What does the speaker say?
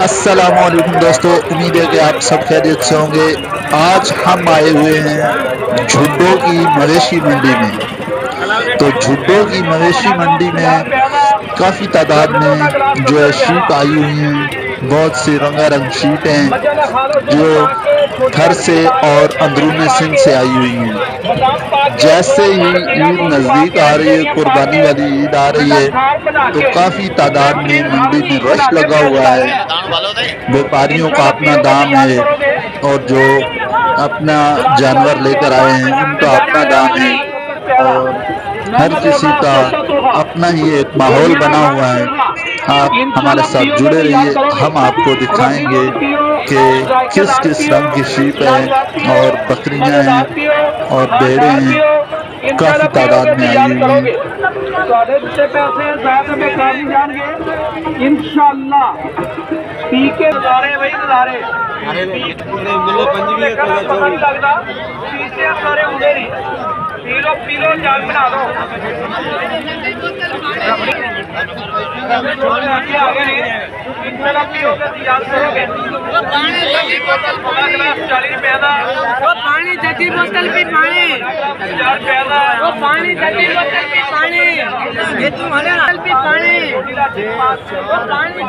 السلام علیکم دوستو، امید ہے کہ آپ سب خیریت سے ہوں گے۔ آج ہم آئے ہوئے ہیں جھڈو کی مویشی منڈی میں۔ تو جھڈو کی مویشی منڈی میں کافی تعداد میں جو ہے شیپ آئی ہوئی ہیں، بہت سی رنگا رنگ شیپ ہیں جو تھر سے اور اندرون سندھ سے آئی ہوئی ہیں۔ جیسے ہی عید نزدیک آ رہی ہے، قربانی والی عید آ رہی ہے، تو کافی تعداد میں منڈی میں رش لگا ہوا ہے۔ بیپاریوں کا اپنا دام ہے اور جو اپنا جانور لے کر آئے ہیں ان کا اپنا دام ہے، اور ہر کسی کا اپنا ہی ایک ماحول بنا ہوا ہے۔ آپ ہمارے ساتھ جڑے رہیے، ہم آپ کو دکھائیں گے کہ کس کس رنگ کی شیپ ہیں اور بکریاں ہیں اور بھیڑیں ہیں، کافی تعداد میں آئی ہوئی ہیں۔ انشاءاللہ ٹھیک ہے، نظارے بھائی نظارے ملے پنجوی لگتا پیچھے نظارے ہوندے نہیں، پیلو جان بنا دو پانی جدی بوتل بھی پانی وہ پانی جدی بوتل بھی پانی یہ تمہارے بوتل بھی پانی وہ پانی